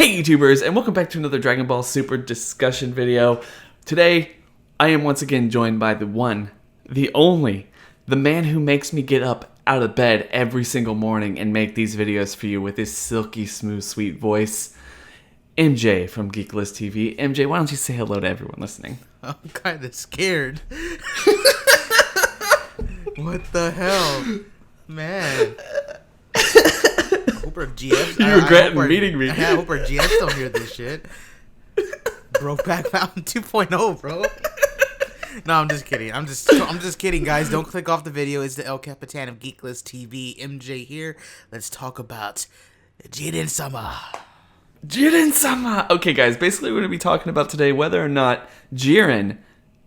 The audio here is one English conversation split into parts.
Hey YouTubers, and welcome back to another Dragon Ball Super discussion video. Today, I am once again joined by the one, the only, the man who makes me get up out of bed every single morning and make these videos for you with his silky, smooth, sweet voice, MJ from GeekListTV. MJ, why don't you say hello to everyone listening? I'm kind of scared. What the hell? Man. You regret meeting me. I hope our GFs don't hear this shit. Brokeback Mountain 2.0, bro. No, I'm just kidding. I'm just kidding, guys. Don't click off the video. It's the El Capitan of GeekListTV. MJ here. Let's talk about Jiren-sama. Jiren-sama! Okay, guys, basically we're going to be talking about today whether or not Jiren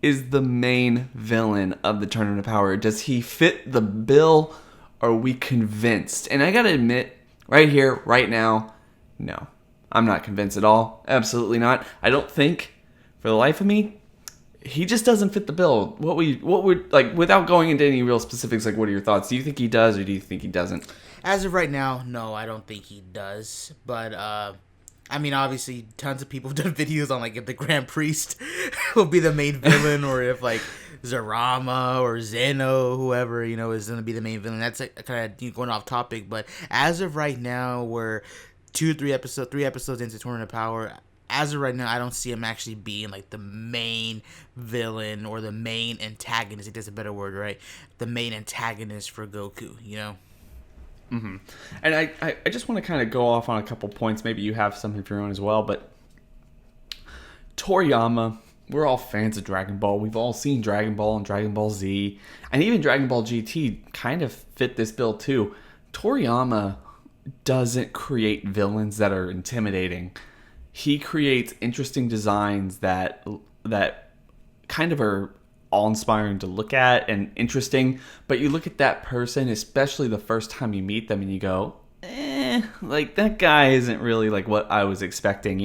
is the main villain of the Tournament of Power. Does he fit the bill? Are we convinced? And I gotta admit, right here, right now, no. I'm not convinced at all. Absolutely not. I don't think, for the life of me, he just doesn't fit the bill. What would, like, without going into any real specifics, like, what are your thoughts? Do you think he does, or do you think he doesn't? As of right now, no, I don't think he does. But, I mean, obviously, tons of people have done videos on, like, if the Grand Priest will be the main villain, or if, like, Zarama or Zeno, whoever, is going to be the main villain. That's kind of going off topic. But as of right now, we're 3 episodes into Tournament of Power. As of right now, I don't see him actually being, like, the main villain or the main antagonist. I think that's a better word, right? The main antagonist for Goku, Mm-hmm. And I just want to kind of go off on a couple points. Maybe you have some of your own as well, but Toriyama, we're all fans of Dragon Ball. We've all seen Dragon Ball and Dragon Ball Z, and even Dragon Ball GT kind of fit this bill too. Toriyama doesn't create villains that are intimidating. He creates interesting designs that kind of are awe-inspiring to look at and interesting, but you look at that person, especially the first time you meet them, and you go, like, that guy isn't really like what I was expecting,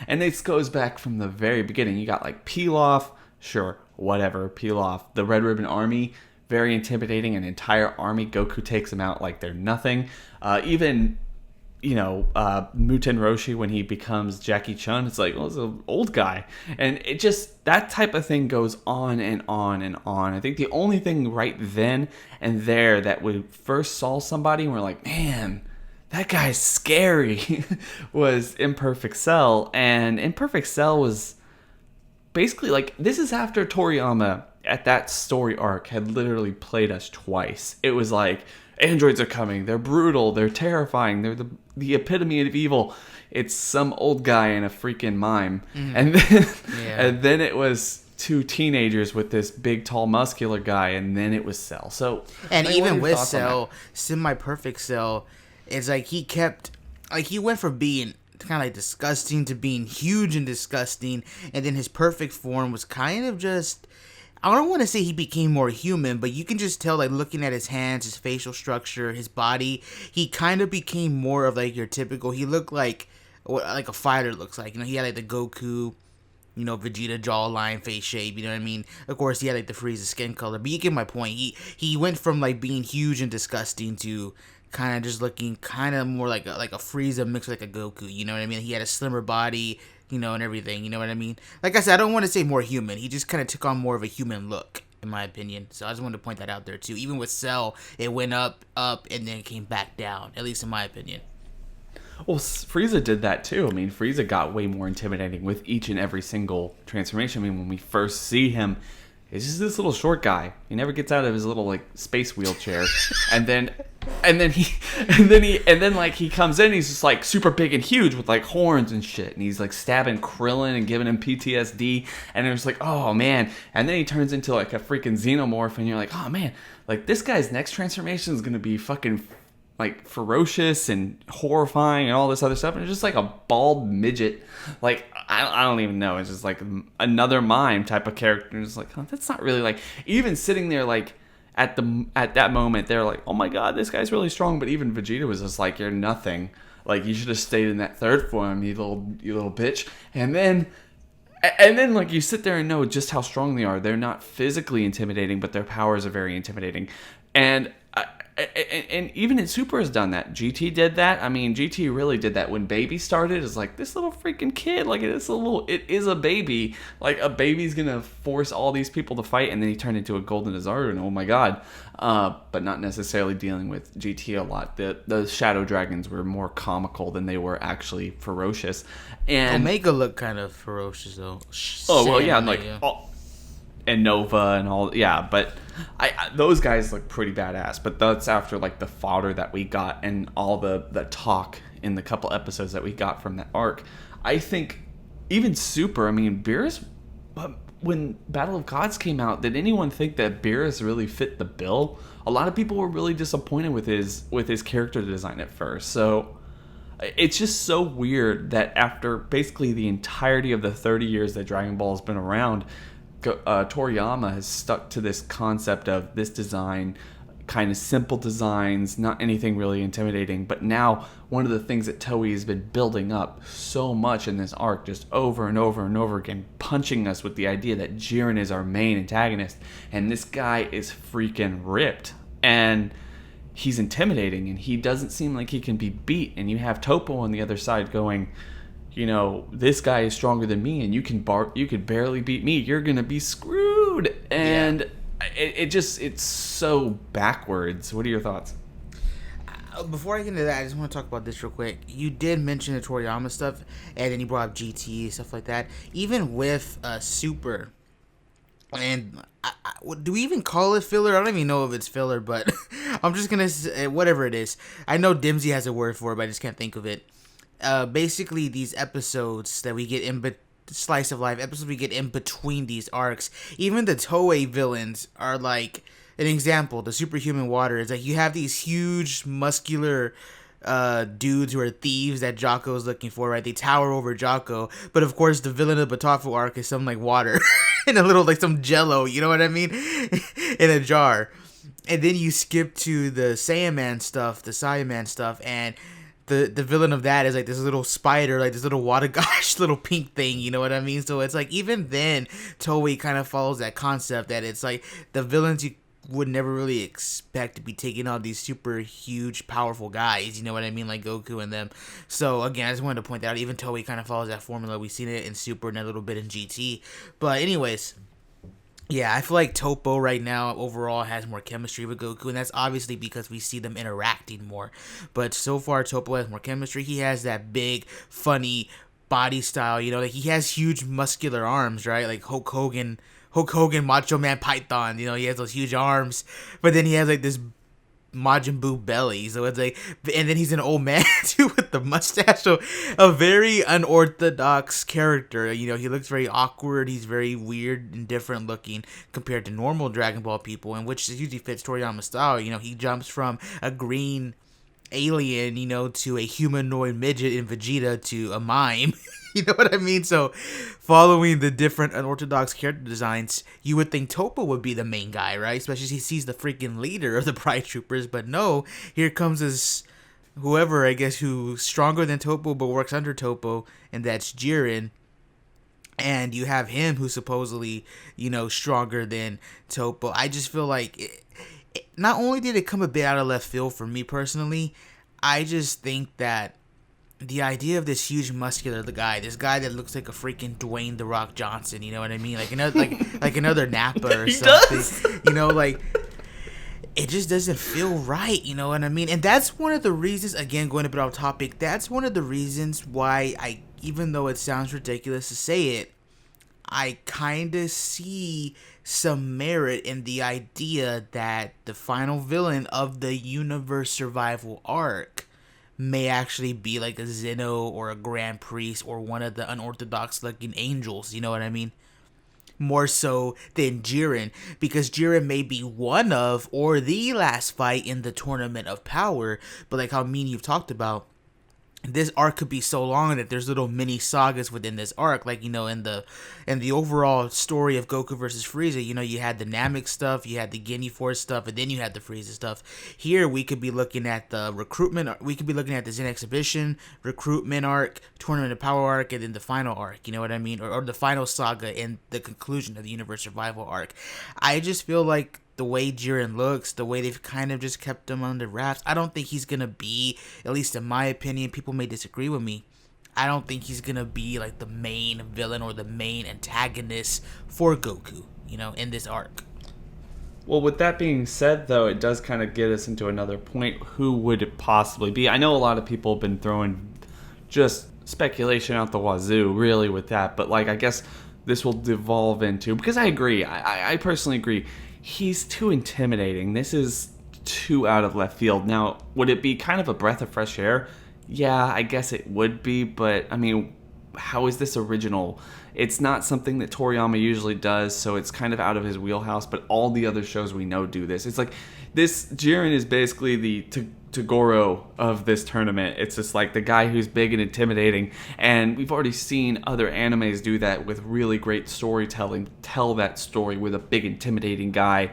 And this goes back from the very beginning. You got like Pilaf, sure, whatever, Pilaf. The Red Ribbon Army, very intimidating, an entire army. Goku takes them out like they're nothing. Even Muten Roshi, when he becomes Jackie Chun, it's like, well, it's an old guy. And it just, that type of thing goes on and on and on. I think the only thing right then and there that we first saw somebody and we're like, man, that guy's scary, was Imperfect Cell. And Imperfect Cell was basically like, this is after Toriyama at that story arc had literally played us twice. It was like, androids are coming, they're brutal, they're terrifying, they're the epitome of evil. It's some old guy in a freaking mime. Mm-hmm. And then it was two teenagers with this big tall muscular guy, and then it was Cell. So, and even with Cell, Semi-Perfect Cell, it's like he went from being kind of like disgusting to being huge and disgusting, and then his perfect form was kind of just, I don't want to say he became more human, but you can just tell, like, looking at his hands, his facial structure, his body, he kind of became more of, like, your typical, he looked like what a fighter looks like. He had, like, the Goku, Vegeta jawline, face shape, you know what I mean? Of course, he had, like, the Frieza skin color, but you get my point. He went from, like, being huge and disgusting to kind of just looking kind of more like a Frieza mixed with, like, a Goku, you know what I mean? He had a slimmer body, and everything, you know what I mean? Like I said, I don't want to say more human. He just kind of took on more of a human look, in my opinion. So I just wanted to point that out there, too. Even with Cell, it went up, and then came back down, at least in my opinion. Well, Frieza did that, too. I mean, Frieza got way more intimidating with each and every single transformation. I mean, when we first see him, it's just this little short guy. He never gets out of his little, like, space wheelchair. and then he comes in, he's just like super big and huge with like horns and shit, and he's like stabbing Krillin and giving him PTSD, and it's like, oh man. And then he turns into like a freaking xenomorph, and you're like, oh man, like this guy's next transformation is gonna be fucking like ferocious and horrifying and all this other stuff, and it's just like a bald midget, like I don't even know, it's just like another mime type of character, and it's like, oh, that's not really like, even sitting there like at that moment, they're like, oh my god, this guy's really strong. But even Vegeta was just like, you're nothing. Like, you should have stayed in that third form, you little bitch. And then like, you sit there and know just how strong they are. They're not physically intimidating, but their powers are very intimidating. And And even in Super has done that. GT did that. I mean, GT really did that when Baby started. It's like this little freaking kid, like it is a baby. Like a baby's gonna force all these people to fight, and then he turned into a golden Azar, and oh my god. But not necessarily dealing with GT a lot. The Shadow Dragons were more comical than they were actually ferocious. And Omega looked kind of ferocious though. Oh well, yeah, like. Oh, and Nova and all, yeah, but those guys look pretty badass. But that's after like the fodder that we got and all the talk in the couple episodes that we got from that arc. I think even Super, I mean, Beerus, when Battle of Gods came out, did anyone think that Beerus really fit the bill? A lot of people were really disappointed with his character design at first. So it's just so weird that after basically the entirety of the 30 years that Dragon Ball has been around, Toriyama has stuck to this concept of this design, kind of simple designs, not anything really intimidating. But now one of the things that Toei has been building up so much in this arc, just over and over and over again, punching us with the idea that Jiren is our main antagonist, and this guy is freaking ripped, and he's intimidating, and he doesn't seem like he can be beat. And you have Toppo on the other side going, you know, this guy is stronger than me, and you can barely beat me. You're gonna be screwed. And it's so backwards. What are your thoughts? Before I get into that, I just want to talk about this real quick. You did mention the Toriyama stuff, and then you brought up GT, stuff like that. Even with Super, and do we even call it filler? I don't even know if it's filler, but I'm just gonna say, whatever it is. I know Dimsy has a word for it, but I just can't think of it. Basically, these episodes that we get in slice of life episodes we get in between these arcs, even the Toei villains are like an example. The superhuman water is like you have these huge muscular dudes who are thieves that Jocko's looking for, right? They tower over Jocko, but of course the villain of the Batafu arc is some like water in a little like some jello, you know what I mean, in a jar. And then you skip to the Saiyaman stuff, and the villain of that is like this little spider, like this little water gosh little pink thing, you know what I mean? So it's like even then Toei kind of follows that concept that it's like the villains you would never really expect to be taking on these super huge powerful guys, you know what I mean, like Goku and them. So again, I just wanted to point that out. Even Toei kind of follows that formula. We've seen it in Super and a little bit in GT. But anyways, yeah, I feel like Toppo right now overall has more chemistry with Goku, and that's obviously because we see them interacting more. But so far, Toppo has more chemistry. He has that big, funny body style, you know, like he has huge muscular arms, right? Like Hulk Hogan, Macho Man Python, you know, he has those huge arms, but then he has like this Majin Buu belly, so it's like, and then he's an old man too with the mustache, so a very unorthodox character. You know, he looks very awkward, he's very weird and different looking compared to normal Dragon Ball people, and which usually fits Toriyama's style. You know, he jumps from a green alien, you know, to a humanoid midget in Vegeta to a mime. You know what I mean? So, following the different unorthodox character designs, you would think Toppo would be the main guy, right? Especially as he sees the freaking leader of the Pride Troopers. But no, here comes this whoever, I guess, who's stronger than Toppo but works under Toppo, and that's Jiren. And you have him who's supposedly, you know, stronger than Toppo. I just feel like not only did it come a bit out of left field for me personally, I just think that the idea of this huge muscular guy, this guy that looks like a freaking Dwayne The Rock Johnson, you know what I mean? Like another like another Nappa or He something. does. You know, like it just doesn't feel right, you know what I mean? And that's one of the reasons, again, going a bit off topic, that's one of the reasons why I, even though it sounds ridiculous to say it, I kind of see some merit in the idea that the final villain of the universe survival arc may actually be like a Zeno or a Grand Priest or one of the unorthodox looking angels, you know what I mean? More so than Jiren, because Jiren may be one of or the last fight in the Tournament of Power, but like how me and you've talked about, this arc could be so long that there's little mini sagas within this arc, like, you know, in the overall story of Goku versus Frieza, you know, you had the Namek stuff, you had the Guinea Force stuff, and then you had the Frieza stuff. Here we could be looking at the recruitment, we could be looking at the Zen Exhibition, recruitment arc, Tournament of Power arc, and then the final arc, you know what I mean, or the final saga and the conclusion of the Universe Survival arc. I just feel like the way Jiren looks, the way they've kind of just kept him under wraps, I don't think he's going to be, at least in my opinion, people may disagree with me, I don't think he's going to be like the main villain or the main antagonist for Goku, in this arc. Well, with that being said, though, it does kind of get us into another point. Who would it possibly be? I know a lot of people have been throwing just speculation out the wazoo, really, with that. But, I guess this will devolve into... Because I agree. I personally agree. He's too intimidating. This is too out of left field. Now, would it be kind of a breath of fresh air? Yeah, I guess it would be. But, I mean, how is this original? It's not something that Toriyama usually does, so it's kind of out of his wheelhouse, but all the other shows we know do this. It's like, this Jiren is basically the Toguro of this tournament. It's just like the guy who's big and intimidating, and we've already seen other animes do that with really great storytelling, tell that story with a big intimidating guy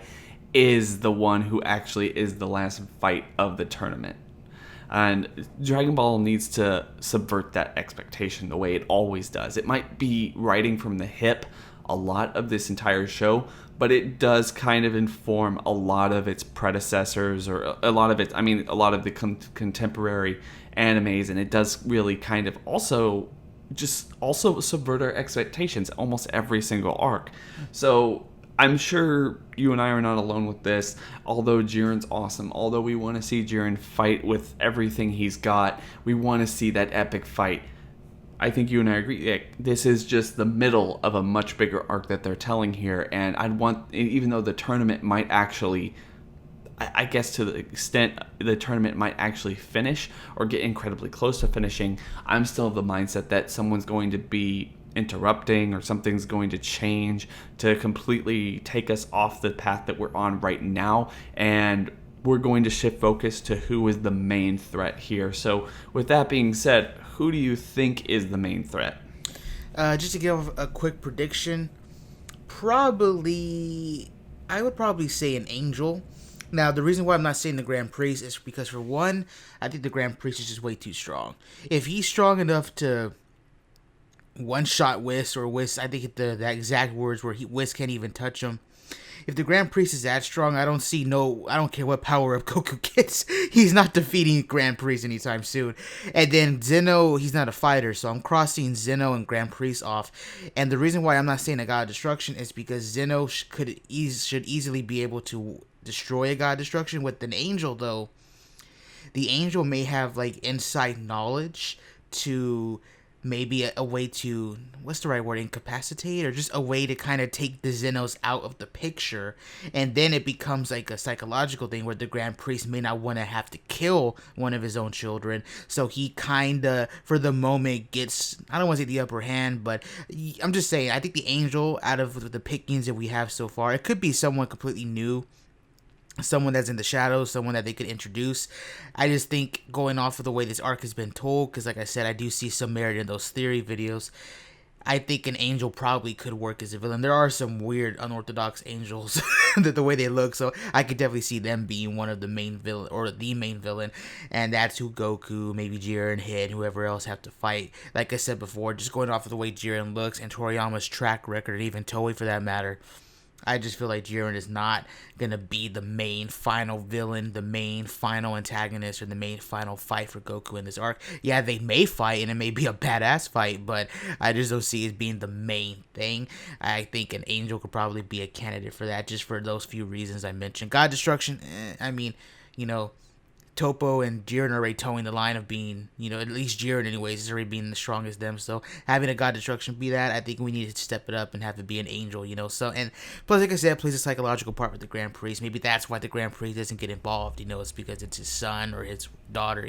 is the one who actually is the last fight of the tournament. And Dragon Ball needs to subvert that expectation the way it always does. It might be writing from the hip a lot of this entire show, but it does kind of inform a lot of its predecessors, or a lot of the contemporary animes, and it does really kind of also subvert our expectations almost every single arc. So I'm sure you and I are not alone with this. Although Jiren's awesome, although we want to see Jiren fight with everything he's got, we want to see that epic fight. I think you and I agree. This is just the middle of a much bigger arc that they're telling here, and I'd want, even though the tournament might actually, I guess to the extent the tournament might actually finish or get incredibly close to finishing, I'm still of the mindset that someone's going to be interrupting or something's going to change to completely take us off the path that we're on right now, and we're going to shift focus to who is the main threat here. So with that being said, who do you think is the main threat? Just to give a quick prediction, I would probably say an Angel. Now, the reason why I'm not saying the Grand Priest is because, for one, I think the Grand Priest is just way too strong. If he's strong enough to one-shot Whis, or Whis, I think the exact words where Whis can't even touch him. If the Grand Priest is that strong, I don't care what power up Goku gets. He's not defeating Grand Priest anytime soon. And then Zeno, he's not a fighter, so I'm crossing Zeno and Grand Priest off. And the reason why I'm not saying a God of Destruction is because Zeno should easily be able to destroy a God of Destruction. With an Angel, though, the Angel may have inside knowledge to maybe a way to, what's the right word, incapacitate, or just a way to kind of take the Zenos out of the picture, and then it becomes like a psychological thing where the Grand Priest may not want to have to kill one of his own children, so he kind of, for the moment, gets, I don't want to say the upper hand, but I'm just saying, I think the Angel, out of the pickings that we have so far, it could be someone completely new, someone that's in the shadows, someone that they could introduce. I just think, going off of the way this arc has been told, because like I said, I do see some merit in those theory videos, I think an Angel probably could work as a villain. There are some weird, unorthodox angels, the way they look, so I could definitely see them being one of the main villain, or the main villain, and that's who Goku, maybe Jiren, Hit, whoever else have to fight. Like I said before, just going off of the way Jiren looks, and Toriyama's track record, and even Toei for that matter, I just feel like Jiren is not going to be the main final villain, the main final antagonist, or the main final fight for Goku in this arc. Yeah, they may fight, and it may be a badass fight, but I just don't see it as being the main thing. I think an Angel could probably be a candidate for that, just for those few reasons I mentioned. God Destruction, Topo and Jiren are already towing the line of being, at least Jiren anyways, is already being the strongest them. So having a God Destruction be that, I think we need to step it up and have it be an Angel, So, and plus, like I said, it plays a psychological part with the Grand Priest. Maybe that's why the Grand Priest doesn't get involved, it's because it's his son or his daughter,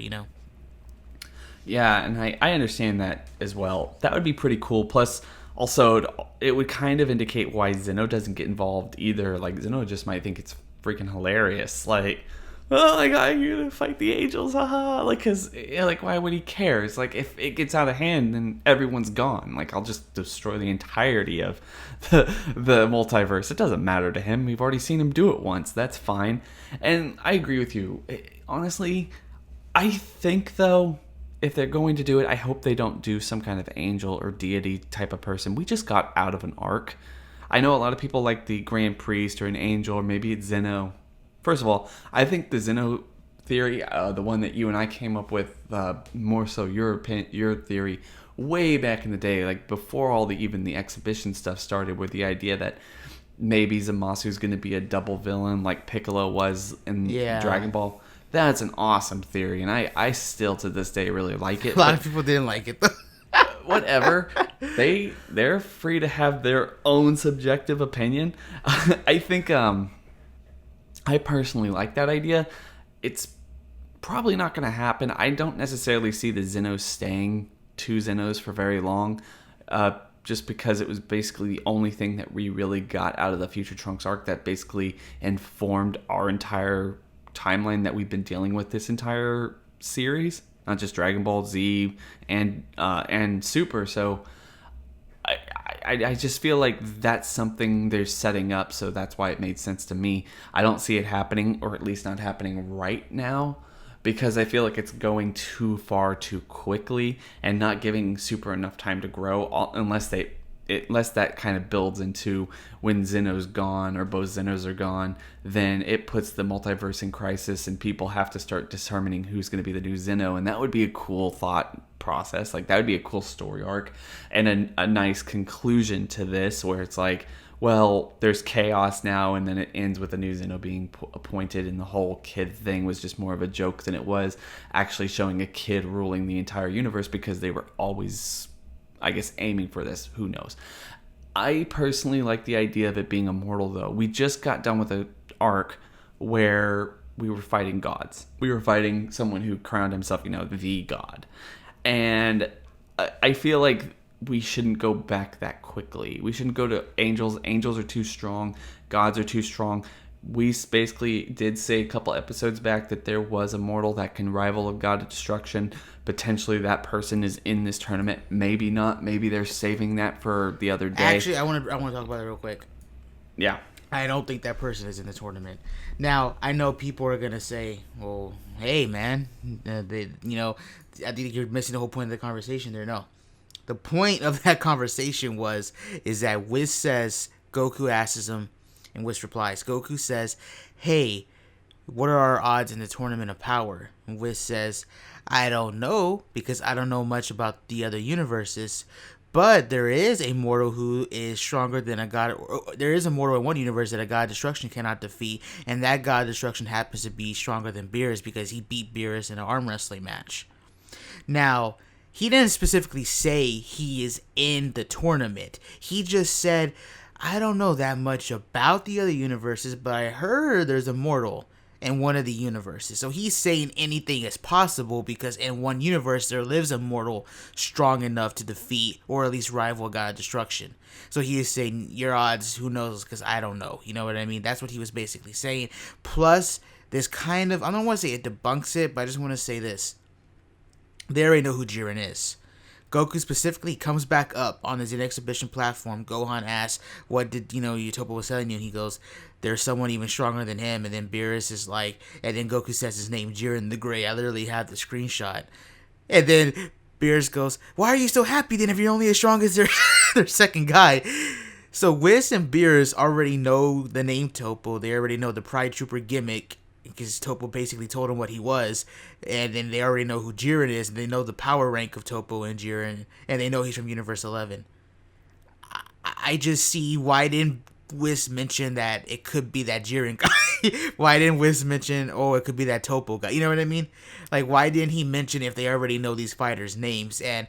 Yeah, and I understand that as well. That would be pretty cool. Plus, also, it would kind of indicate why Zeno doesn't get involved either. Zeno just might think it's freaking hilarious. Oh my god, you're gonna fight the angels, haha. Cause, why would he care? It's if it gets out of hand, then everyone's gone. I'll just destroy the entirety of the multiverse. It doesn't matter to him. We've already seen him do it once. That's fine. And I agree with you. Honestly, I think, though, if they're going to do it, I hope they don't do some kind of angel or deity type of person. We just got out of an arc. I know a lot of people like the Grand Priest or an Angel or maybe it's Zeno. First of all, I think the Zeno theory, the one that you and I came up with, more so your theory, way back in the day, like before all even the exhibition stuff started, with the idea that maybe Zamasu's going to be a double villain like Piccolo was in Dragon Ball. That's an awesome theory, and I still to this day really like it. A lot of people didn't like it though. Whatever. They're free to have their own subjective opinion. I think I personally like that idea. It's probably not going to happen. I don't necessarily see the Zenos staying two Zenos for very long, just because it was basically the only thing that we really got out of the Future Trunks arc that basically informed our entire timeline that we've been dealing with this entire series, not just Dragon Ball Z and Super. So I just feel like that's something they're setting up, so that's why it made sense to me. I don't see it happening, or at least not happening right now, because I feel like it's going too far too quickly and not giving Super enough time to grow, unless that kind of builds into when Zeno's gone or both Zenos are gone, then it puts the multiverse in crisis and people have to start determining who's going to be the new Zeno, and that would be a cool thought process. Like, that would be a cool story arc and a nice conclusion to this, where it's like, well, there's chaos now, and then it ends with a new Zeno being appointed, and the whole kid thing was just more of a joke than it was actually showing a kid ruling the entire universe, because they were always, I guess, aiming for this. Who knows? I personally like the idea of it being immortal, though. We just got done with an arc where we were fighting gods. We were fighting someone who crowned himself, the god. And I feel like we shouldn't go back that quickly. We shouldn't go to angels. Angels are too strong. Gods are too strong. We basically did say a couple episodes back that there was a mortal that can rival a god of destruction. Potentially that person is in this tournament. Maybe not. Maybe they're saving that for the other day. Actually, I want to talk about it real quick. Yeah. I don't think that person is in the tournament. Now, I know people are going to say, well, hey, man, I think you're missing the whole point of the conversation there. No. The point of that conversation is that Whis says, Goku asks him, and Whis replies. Goku says, hey, what are our odds in the Tournament of Power? And Whis says, I don't know, because I don't know much about the other universes, but there is a mortal who is stronger than a god. There is a mortal in one universe that a god of destruction cannot defeat, and that god of destruction happens to be stronger than Beerus because he beat Beerus in an arm wrestling match. Now, he didn't specifically say he is in the tournament. He just said, I don't know that much about the other universes, but I heard there's a mortal in one of the universes. So he's saying anything is possible because in one universe there lives a mortal strong enough to defeat or at least rival God of Destruction. So he is saying your odds, who knows, because I don't know. You know what I mean? That's what he was basically saying. Plus, this kind of, I don't want to say it debunks it, but I just want to say this. They already know who Jiren is. Goku specifically comes back up on his exhibition platform. Gohan asks, what did, Utopa was telling you? And he goes, there's someone even stronger than him. And then Beerus is like, and then Goku says his name, Jiren the Grey. I literally have the screenshot. And then Beerus goes, why are you so happy then if you're only as strong as their second guy? So Whis and Beerus already know the name Topo. They already know the Pride Trooper gimmick, because Topo basically told him what he was, and then they already know who Jiren is, and they know the power rank of Topo and Jiren, and they know he's from Universe 11. I just see, why didn't Whis mention that it could be that Jiren guy? Why didn't Whis mention, it could be that Topo guy? You know what I mean? Like, why didn't he mention if they already know these fighters' names? And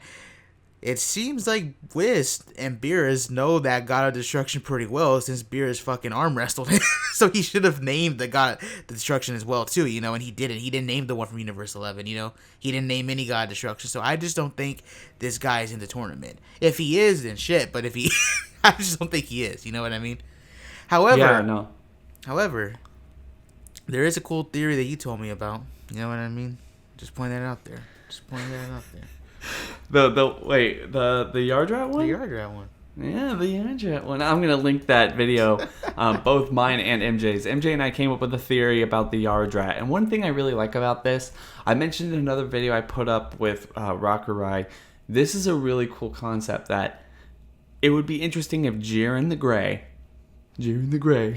it seems like Whis and Beerus know that God of Destruction pretty well, since Beerus fucking arm wrestled him. So he should have named the God of Destruction as well too, and he didn't. He didn't name the one from Universe 11, He didn't name any God of Destruction. So I just don't think this guy is in the tournament. If he is, then shit. But if he, I just don't think he is. You know what I mean? However, there is a cool theory that you told me about. You know what I mean? Just point that out there. The Yardrat one? The Yardrat one. Yeah, the Yardrat one. I'm going to link that video, both mine and MJ's. MJ and I came up with a theory about the Yardrat. And one thing I really like about this, I mentioned in another video I put up with Rakurai, this is a really cool concept that it would be interesting if Jiren the Grey Jiren the Gray,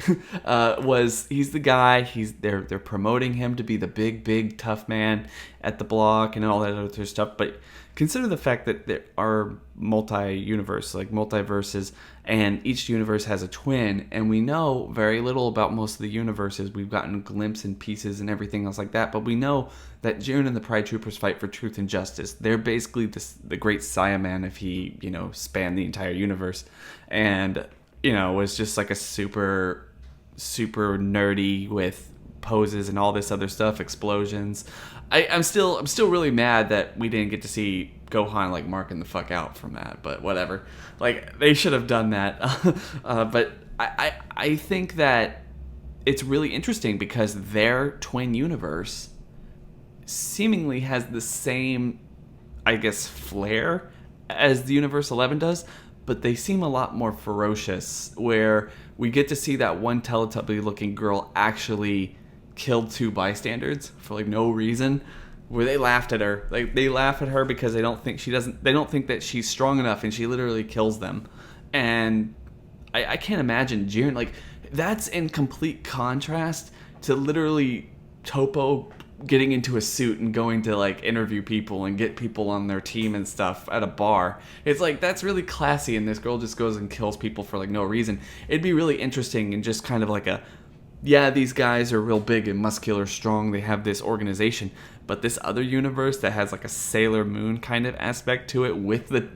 he's the guy. They're promoting him to be the big tough man at the block and all that other stuff. But consider the fact that there are multiverses, and each universe has a twin, and we know very little about most of the universes. We've gotten glimpses and pieces and everything else like that, but we know that Jiren and the Pride Troopers fight for truth and justice. They're basically the great Saiyaman if he, spanned the entire universe, and was just like a super nerdy with poses and all this other stuff, explosions. I'm still really mad that we didn't get to see Gohan like marking the fuck out from that, but whatever. Like, they should have done that. But I think that it's really interesting because their twin universe seemingly has the same, I guess, flair as the Universe 11 does, but they seem a lot more ferocious, where we get to see that one Teletubby-looking girl actually killed 2 bystanders for like no reason, where they laughed at her. Like, they laugh at her because they don't think that she's strong enough, and she literally kills them. And I can't imagine Jiren, like, that's in complete contrast to literally Topo getting into a suit and going to like interview people and get people on their team and stuff at a bar. It's like, that's really classy, and this girl just goes and kills people for like no reason. It'd be really interesting and just kind of like these guys are real big and muscular, strong, they have this organization, but this other universe that has like a Sailor Moon kind of aspect to it with the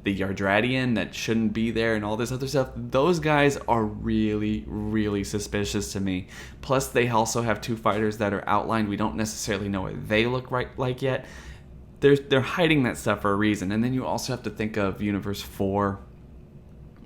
Yardratian that shouldn't be there and all this other stuff, those guys are really, really suspicious to me. Plus, they also have 2 fighters that are outlined. We don't necessarily know what they look like yet. They're hiding that stuff for a reason. And then you also have to think of Universe 4.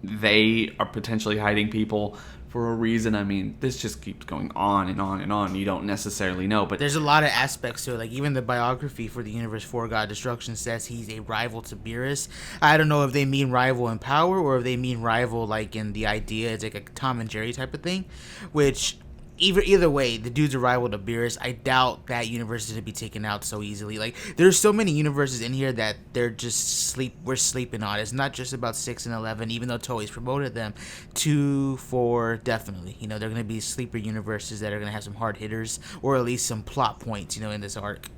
They are potentially hiding people for a reason. I mean, this just keeps going on and on and on. You don't necessarily know, but there's a lot of aspects to it. Like, even the biography for the Universe 4 God Destruction says he's a rival to Beerus. I don't know if they mean rival in power or if they mean rival like in the idea. It's like a Tom and Jerry type of thing, which either way, the dude's a rival to Beerus. I doubt that universe is going to be taken out so easily. Like, there's so many universes in here that we're sleeping on. It's not just about 6 and 11, even though Toei's promoted them. 2, 4, definitely. They're going to be sleeper universes that are going to have some hard hitters, or at least some plot points, in this arc.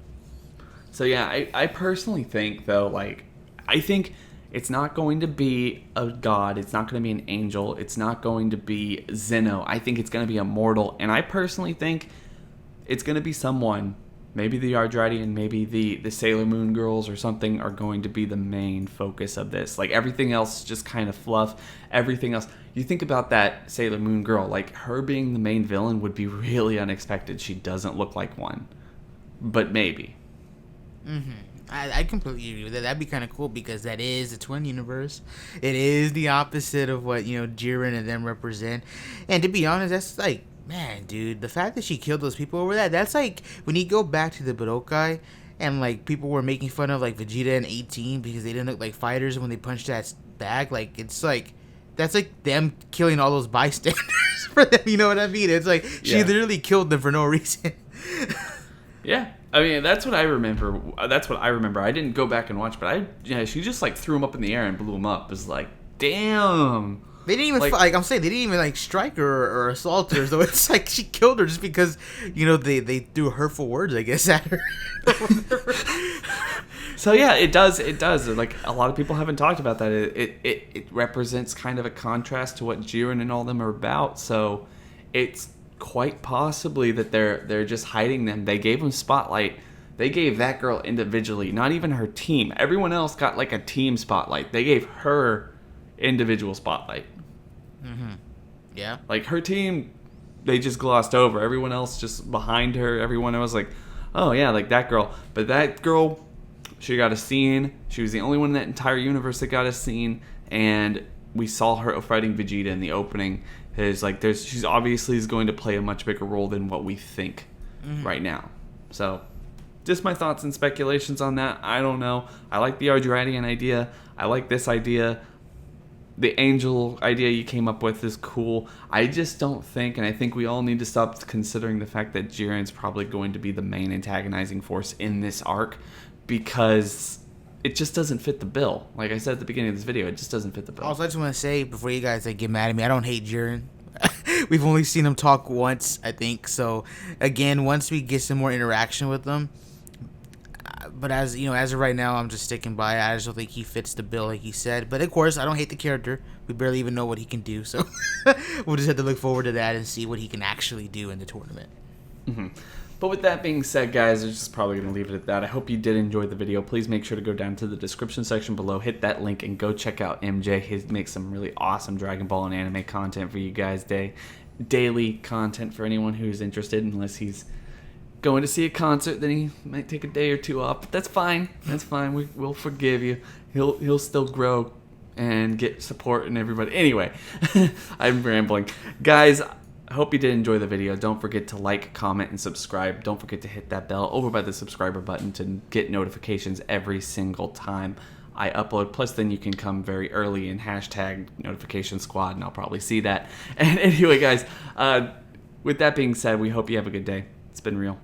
So yeah, I personally think, though, like, I think it's not going to be a god. It's not going to be an angel. It's not going to be Zeno. I think it's going to be a mortal. And I personally think it's going to be someone, maybe the Yardratian, maybe the Sailor Moon girls or something, are going to be the main focus of this. Like, everything else just kind of fluff. Everything else. You think about that Sailor Moon girl. Like, her being the main villain would be really unexpected. She doesn't look like one. But maybe. Mm-hmm. I completely agree with that. That'd be kind of cool because that is the twin universe. It is the opposite of what, Jiren and them represent. And to be honest, that's like, man, dude, the fact that she killed those people over that's like, when you go back to the Budokai and like people were making fun of like Vegeta and 18 because they didn't look like fighters when they punched that bag. Like, it's like, that's like them killing all those bystanders for them. You know what I mean? It's like, she literally killed them for no reason. Yeah. I mean, that's what I remember. I didn't go back and watch, but she just like threw him up in the air and blew him up. It was like, damn. They didn't even like I'm saying, they didn't even like strike her or assault her. So it's like she killed her just because they threw hurtful words, I guess, at her. So yeah, it does. Like, a lot of people haven't talked about that. It represents kind of a contrast to what Jiren and all them are about. So it's quite possibly that they're just hiding them. They gave them spotlight. They gave that girl individually, not even her team. Everyone else got like a team spotlight. They gave her individual spotlight. Mm-hmm. Yeah. Like, her team, they just glossed over. Everyone else just behind her. Everyone was like, oh yeah, like that girl. But that girl, she got a scene. She was the only one in that entire universe that got a scene. And we saw her fighting Vegeta in the opening. She's obviously is going to play a much bigger role than what we think right now. So, just my thoughts and speculations on that. I don't know. I like the Yardratian idea. I like this idea. The angel idea you came up with is cool. I just don't think, and I think we all need to stop considering the fact that Jiren's probably going to be the main antagonizing force in this arc, because it just doesn't fit the bill. Like I said at the beginning of this video, it just doesn't fit the bill. Also, I just want to say, before you guys get mad at me, I don't hate Jiren. We've only seen him talk once, I think. So, again, once we get some more interaction with him. But as you know, as of right now, I'm just sticking by it. I just don't think he fits the bill, like he said. But of course, I don't hate the character. We barely even know what he can do, so we'll just have to look forward to that and see what he can actually do in the tournament. Mm-hmm. But with that being said, guys, I'm just probably going to leave it at that. I hope you did enjoy the video. Please make sure to go down to the description section below, hit that link, and go check out MJ. He makes some really awesome Dragon Ball and anime content for you guys. Daily content for anyone who's interested, unless he's going to see a concert, then he might take a day or two off. But that's fine. That's fine. We'll forgive you. He'll still grow and get support and everybody. Anyway, I'm rambling. Guys, I hope you did enjoy the video. Don't forget to like, comment, and subscribe. Don't forget to hit that bell over by the subscriber button to get notifications every single time I upload. Plus, then you can come very early and hashtag notification squad, and I'll probably see that. And anyway, guys, with that being said, we hope you have a good day. It's been real.